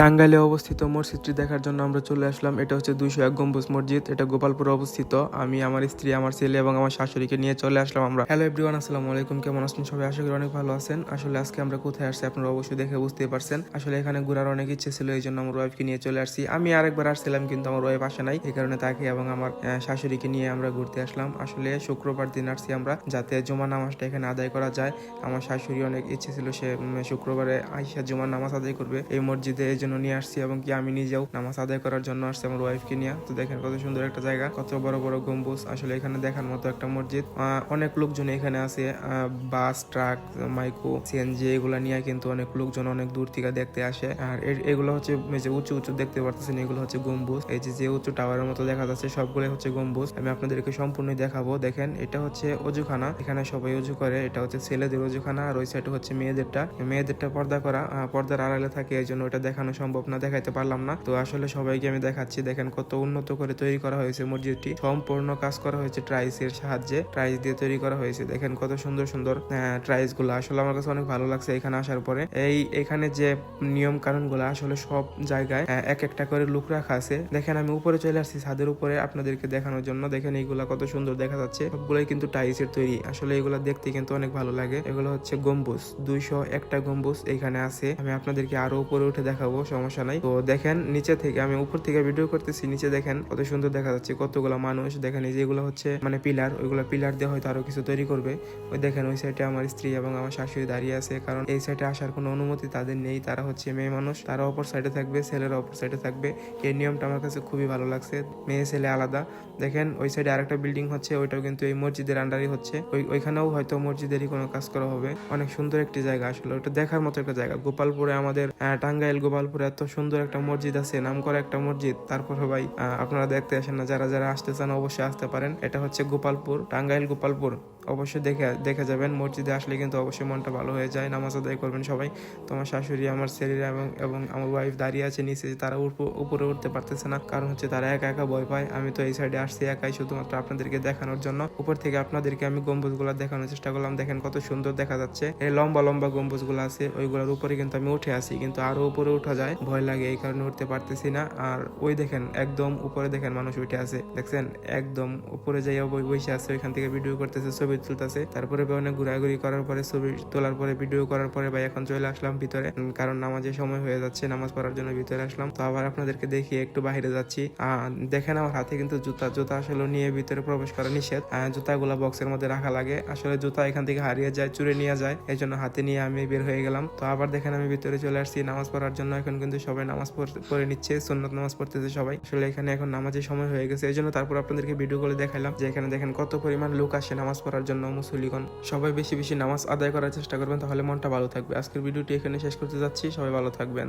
টাঙ্গাইলে অবস্থিত মসজিদটি দেখার জন্য আমরা চলে আসলাম। এটা হচ্ছে 201 গম্বুজ মসজিদ। এটা গোপালপুরে অবস্থিত। আমি, আমার স্ত্রী, আমার ছেলে এবং আমার শাশুড়িকে নিয়ে চলে আসলাম আমরা। হ্যালো এভরিওয়ান, আসসালামু আলাইকুম। কেমন আছেন সবাই? আশা করি অনেক ভালো আছেন। আসলে আজকে আমরা কোথায় আসছি আপনারা অবশ্যই দেখে বুঝতেই পারছেন। আসলে এখানে ঘোরার অনেক ইচ্ছে ছিল, এই জন্য আমার ওয়াইফকে নিয়ে চলে আসছি। আমি আরেকবার আসছিলাম কিন্তু আমার ওয়াইফ আসে নাই, এই কারণে তাকে এবং আমার শাশুড়িকে নিয়ে আমরা ঘুরতে আসলাম। আসলে শুক্রবার দিন আসছি আমরা, যাতে জুমার নামাজটা এখানে আদায় করা যায়। আমার শাশুড়ি অনেক ইচ্ছে ছিল সে শুক্রবারে আইসা জুমার নামাজ আদায় করবে এই মসজিদে, এই জন্য নিয়ে আসছি। এবং কি আমি নিজেও নামাজ আদায় করার জন্য আসছি আমার ওয়াইফকে নিয়ে। তো দেখেন কত সুন্দর একটা জায়গা, কত বড় বড় গম্বুজ। আসলে এখানে দেখার মতো একটা মসজিদ। অনেক লোকজন এখানে আছে, বাস, ট্রাক, মাইক্রো, সিএনজি এগুলা নিয়ে কিন্তু অনেক লোকজন অনেক দূর থেকে দেখতে আসে। আর এগুলো হচ্ছে যে উঁচু উঁচু দেখতে পারতেছেন, এগুলো হচ্ছে গম্বুজ। এই যে উঁচু টাওয়ারের মতো দেখা যাচ্ছে সবগুলো হচ্ছে গম্বুজ। আমি আপনাদেরকে সম্পূর্ণ দেখাবো। দেখেন এটা হচ্ছে অজুখানা, এখানে সবাই অজু করে। এটা হচ্ছে ছেলেদের অজুখানা, আর ওই সাইডে হচ্ছে মেয়েদেরটা পর্দা করা, পর্দার আড়ালে থাকে, এই জন্য এটা দেখানো সম্ভব না, দেখাইতে পারলাম না। তো আসলে সবাইকে আমি দেখাচ্ছি। দেখেন কত উন্নত করে তৈরি করা হয়েছে মসজিদটি। সম্পূর্ণ কাজ করা হয়েছে ট্রাইস এর সাহায্যে, ট্রাইস দিয়ে তৈরি করা হয়েছে। দেখেন কত সুন্দর সুন্দর ট্রাইস গুলো। আসলে আমার কাছে অনেক ভালো লাগছে এখানে আসার পরে। এখানে যে নিয়ম কানুন গুলো আসলে সব জায়গায় এক একটা করে লুক রাখা আছে। দেখেন আমি উপরে চলে আসছি ছাদের উপরে আপনাদেরকে দেখানোর জন্য। দেখেন এইগুলা কত সুন্দর দেখা যাচ্ছে, সবগুলাই কিন্তু টাইলস এর তৈরি। আসলে এগুলা দেখতে কিন্তু অনেক ভালো লাগে। এগুলো হচ্ছে গম্বুজ, 201টা গম্বুজ এখানে আছে। আমি আপনাদেরকে আরো উপরে উঠে দেখাবো, সমস্যা নাই। তো দেখেন নিচে থেকে, আমি উপর থেকে ভিডিও করতেছি, নিচে দেখেন কত সুন্দর দেখা যাচ্ছে, কতগুলা মানুষ। দেখেন এই যেগুলো হচ্ছে মানে পিলার, ওইগুলো পিলার দিয়ে হয়তো আরো কিছু তৈরি করবে। ওই দেখেন ওই সাইডে আমার স্ত্রী এবং আমার শাশুড়ি দাঁড়িয়ে আছে, কারণ এই সাইডে আসার কোনো অনুমতি তাদের নেই। তারা হচ্ছে মেয়ে মানুষ, তারা অপর সাইডে থাকবে, ছেলেরা অপর সাইডে থাকবে। এই নিয়মটা আমার কাছে খুবই ভালো লাগছে, মেয়ে ছেলে আলাদা। দেখেন ওই সাইডে আরেকটা বিল্ডিং হচ্ছে, ওইটাও কিন্তু এই মসজিদের আন্ডারই হচ্ছে। ওইখানেও হয়তো মসজিদেরই কোনো কাজ করা হবে। অনেক সুন্দর একটি জায়গা, আসলে ওটা দেখার মতো একটা জায়গা। গোপালপুরে, আমাদের টাঙ্গাইল গোপালপুরে এত সুন্দর একটা মসজিদ আছে, নাম করা একটা মসজিদ। তারপর ভাই আপনারা দেখতে আসেন না? যারা যারা আসতে চান অবশ্যই আসতে পারেন। এটা হচ্ছে গোপালপুর, টাঙ্গাইল গোপালপুর। অবশ্যই দেখে যাবেন। মসজিদে আসলে কিন্তু অবশ্যই মনটা ভালো হয়ে যায়। নামাজ আদায় করবেন সবাই। তোমার শাশুড়ি, আমার ছেলেরা এবং আমার ওয়াইফ দাঁড়িয়ে আছে নিচে, তারা উপরে উঠতে পারতেছে না, কারণ হচ্ছে তারা একা একা ভয় পায়। আমি তো এই সাইডে আসছি একাই, শুধুমাত্র আপনাদেরকে দেখানোর জন্য। উপর থেকে আপনাদেরকে আমি গম্বুজ গুলা দেখানোর চেষ্টা করলাম। দেখেন কত সুন্দর দেখা যাচ্ছে। এই লম্বা লম্বা গম্বুজ গুলো আছে, ওইগুলোর উপরে কিন্তু আমি উঠে আসি, কিন্তু আরো উপরে উঠা যায়, ভয় লাগে, এই কারণে উঠতে পারতেছি না। আর ওই দেখেন একদম উপরে দেখেন মানুষ উঠে আছে, দেখছেন একদম উপরে যাইয়া বসে আছে, ওইখান থেকে ভিডিও করতেছে, ছবি তুলতেছে। তারপরে অনেক ঘোরাঘুরি করার পরে, ছবি তোলার পরে, ভিডিও করার পরে ভাই এখন চলে আসলাম ভিতরে, কারণ নামাজের সময় হয়ে যাচ্ছে, নামাজ পড়ার জন্য ভিতরে আসলাম। তো আবার আপনাদেরকে দেখিয়ে একটু বাইরে যাচ্ছি। দেখেন আমার হাতে কিন্তু জুতা আসলে নিয়ে ভিতরে প্রবেশ করা নিষেধ। জুতাগুলা বক্সের মধ্যে রাখা লাগে। আসলে জুতা এখান থেকে হারিয়ে যায়, চুরে নিয়ে যায়, এই জন্য হাতে নিয়ে আমি বের হয়ে গেলাম। তো আবার দেখেন আমি ভিতরে চলে আসছি নামাজ পড়ার জন্য। এখন কিন্তু সবাই নামাজ পড়ে নিচ্ছে, সুন্নত নামাজ পড়তেছে সবাই। আসলে এখানে এখন নামাজের সময় হয়ে গেছে, এই জন্য তারপর আপনাদেরকে ভিডিও করে দেখাইলাম যে এখানে দেখেন কত পরিমাণ লোক আসে নামাজ পড়ার জন্য, মুসল্লিগণ। সবাই বেশি বেশি নামাজ আদায় করার চেষ্টা করবেন, তাহলে মনটা ভালো থাকবে। আজকের ভিডিওটি এখানে শেষ করতে যাচ্ছি, সবাই ভালো থাকবেন।